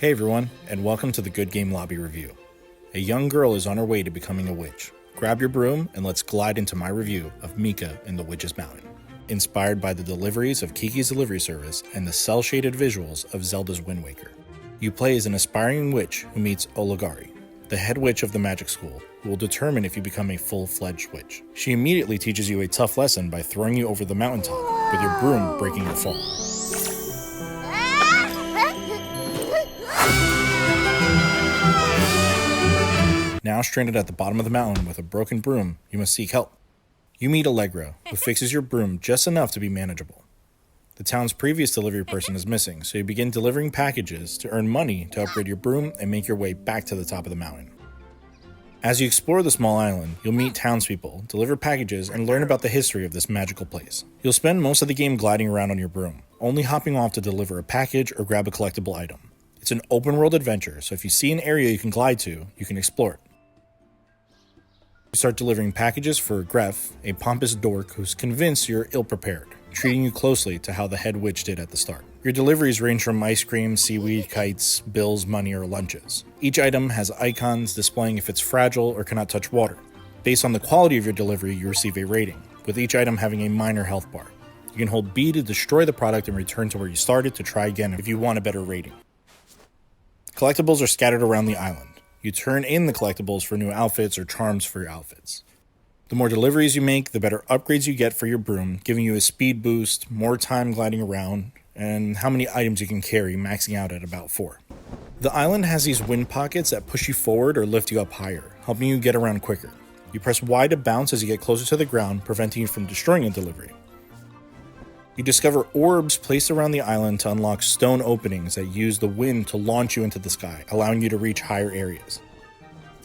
Hey everyone, and welcome to the Good Game Lobby Review. A young girl is on her way to becoming a witch. Grab your broom and let's glide into my review of Mika and the Witch's Mountain. Inspired by the deliveries of Kiki's Delivery Service and the cel-shaded visuals of Zelda's Wind Waker. You play as an aspiring witch who meets Oligari, the head witch of the magic school, who will determine if you become a full-fledged witch. She immediately teaches you a tough lesson by throwing you over the mountaintop, with your broom breaking your fall. Now stranded at the bottom of the mountain with a broken broom, you must seek help. You meet Allegra, who fixes your broom just enough to be manageable. The town's previous delivery person is missing, so you begin delivering packages to earn money to upgrade your broom and make your way back to the top of the mountain. As you explore the small island, you'll meet townspeople, deliver packages, and learn about the history of this magical place. You'll spend most of the game gliding around on your broom, only hopping off to deliver a package or grab a collectible item. It's an open-world adventure, so if you see an area you can glide to, you can explore it. You start delivering packages for Gref, a pompous dork who's convinced you're ill-prepared, treating you closely to how the head witch did at the start. Your deliveries range from ice cream, seaweed, kites, bills, money, or lunches. Each item has icons displaying if it's fragile or cannot touch water. Based on the quality of your delivery, you receive a rating, with each item having a minor health bar. You can hold B to destroy the product and return to where you started to try again if you want a better rating. Collectibles are scattered around the island. You turn in the collectibles for new outfits or charms for your outfits. The more deliveries you make, the better upgrades you get for your broom, giving you a speed boost, more time gliding around, and how many items you can carry, maxing out at about 4. The island has these wind pockets that push you forward or lift you up higher, helping you get around quicker. You press Y to bounce as you get closer to the ground, preventing you from destroying a delivery. You discover orbs placed around the island to unlock stone openings that use the wind to launch you into the sky, allowing you to reach higher areas.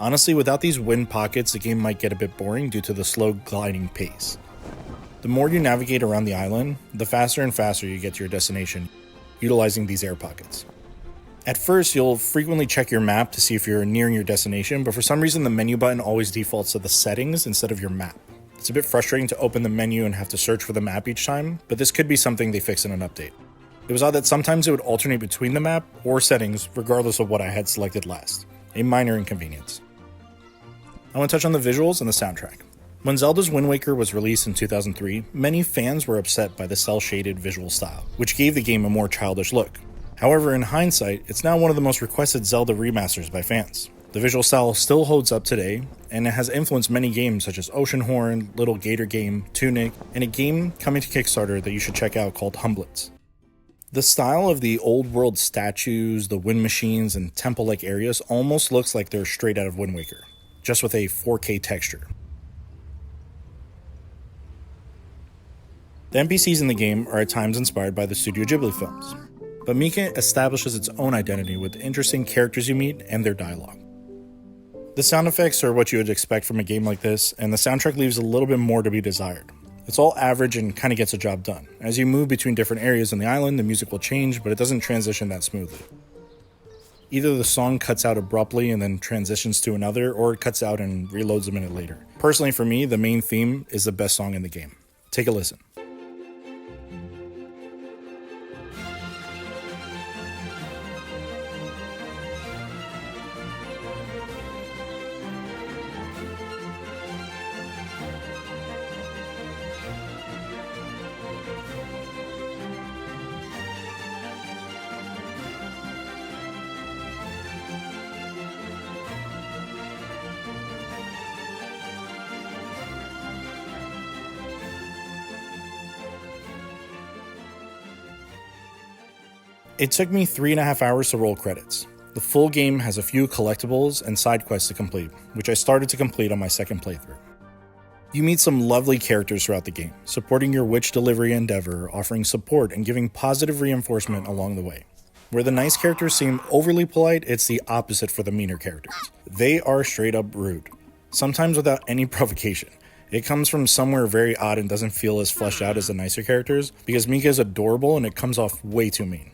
Honestly, without these wind pockets, the game might get a bit boring due to the slow gliding pace. The more you navigate around the island, the faster and faster you get to your destination, utilizing these air pockets. At first, you'll frequently check your map to see if you're nearing your destination, but for some reason the menu button always defaults to the settings instead of your map. It's a bit frustrating to open the menu and have to search for the map each time, but this could be something they fix in an update. It was odd that sometimes it would alternate between the map or settings regardless of what I had selected last. A minor inconvenience. I want to touch on the visuals and the soundtrack. When Zelda's Wind Waker was released in 2003, many fans were upset by the cel-shaded visual style, which gave the game a more childish look. However, in hindsight, it's now one of the most requested Zelda remasters by fans. The visual style still holds up today, and it has influenced many games such as Oceanhorn, Little Gator Game, Tunic, and a game coming to Kickstarter that you should check out called Humblets. The style of the old world statues, the wind machines, and temple-like areas almost looks like they're straight out of Wind Waker, just with a 4K texture. The NPCs in the game are at times inspired by the Studio Ghibli films, but Mika establishes its own identity with the interesting characters you meet and their dialogue. The sound effects are what you would expect from a game like this, and the soundtrack leaves a little bit more to be desired. It's all average and kind of gets the job done. As you move between different areas on the island, the music will change, but it doesn't transition that smoothly. Either the song cuts out abruptly and then transitions to another, or it cuts out and reloads a minute later. Personally for me, the main theme is the best song in the game. Take a listen. It took me 3.5 hours to roll credits. The full game has a few collectibles and side quests to complete, which I started to complete on my second playthrough. You meet some lovely characters throughout the game, supporting your witch delivery endeavor, offering support and giving positive reinforcement along the way. Where the nice characters seem overly polite, it's the opposite for the meaner characters. They are straight up rude, sometimes without any provocation. It comes from somewhere very odd and doesn't feel as fleshed out as the nicer characters, because Mika is adorable and it comes off way too mean.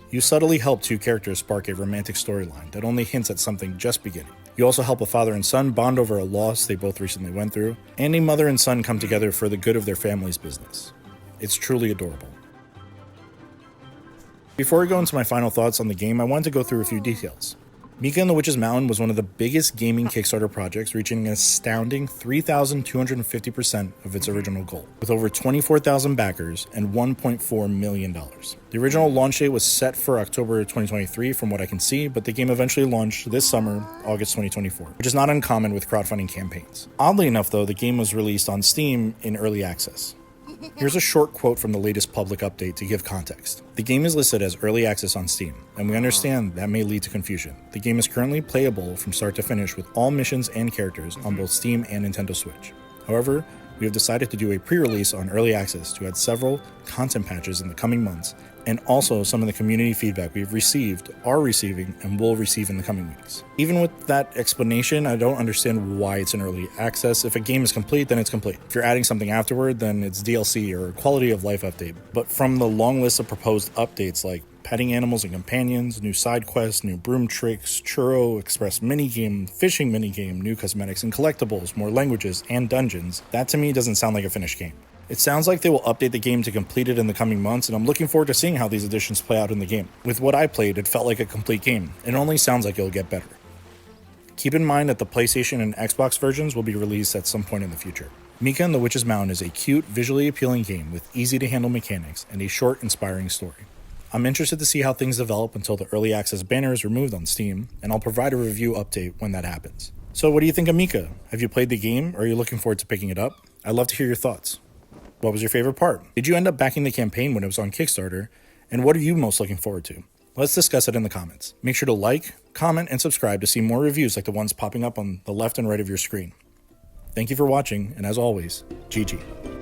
You subtly help two characters spark a romantic storyline that only hints at something just beginning. You also help a father and son bond over a loss they both recently went through, and a mother and son come together for the good of their family's business. It's truly adorable. Before we go into my final thoughts on the game, I wanted to go through a few details. Mika and the Witch's Mountain was one of the biggest gaming Kickstarter projects, reaching an astounding 3,250% of its original goal, with over 24,000 backers and $1.4 million. The original launch date was set for October 2023 from what I can see, but the game eventually launched this summer, August 2024, which is not uncommon with crowdfunding campaigns. Oddly enough though, the game was released on Steam in early access. Here's a short quote from the latest public update to give context. The game is listed as early access on Steam, and we understand that may lead to confusion. The game is currently playable from start to finish with all missions and characters on both Steam and Nintendo Switch. However, we have decided to do a pre-release on early access to add several content patches in the coming months, and also some of the community feedback we've received, are receiving, and will receive in the coming weeks. Even with that explanation, I don't understand why it's in early access. If a game is complete, then it's complete. If you're adding something afterward, then it's DLC or a quality of life update. But from the long list of proposed updates like petting animals and companions, new side quests, new broom tricks, churro, express minigame, fishing minigame, new cosmetics and collectibles, more languages, and dungeons, that to me doesn't sound like a finished game. It sounds like they will update the game to complete it in the coming months, and I'm looking forward to seeing how these additions play out in the game. With what I played, it felt like a complete game. It only sounds like it'll get better. Keep in mind that the PlayStation and Xbox versions will be released at some point in the future. Mika and the Witch's Mountain is a cute, visually appealing game with easy-to-handle mechanics and a short, inspiring story. I'm interested to see how things develop until the early access banner is removed on Steam, and I'll provide a review update when that happens. So what do you think of Mika? Have you played the game, or are you looking forward to picking it up? I'd love to hear your thoughts. What was your favorite part? Did you end up backing the campaign when it was on Kickstarter? And what are you most looking forward to? Let's discuss it in the comments. Make sure to like, comment, and subscribe to see more reviews like the ones popping up on the left and right of your screen. Thank you for watching, and as always, GG.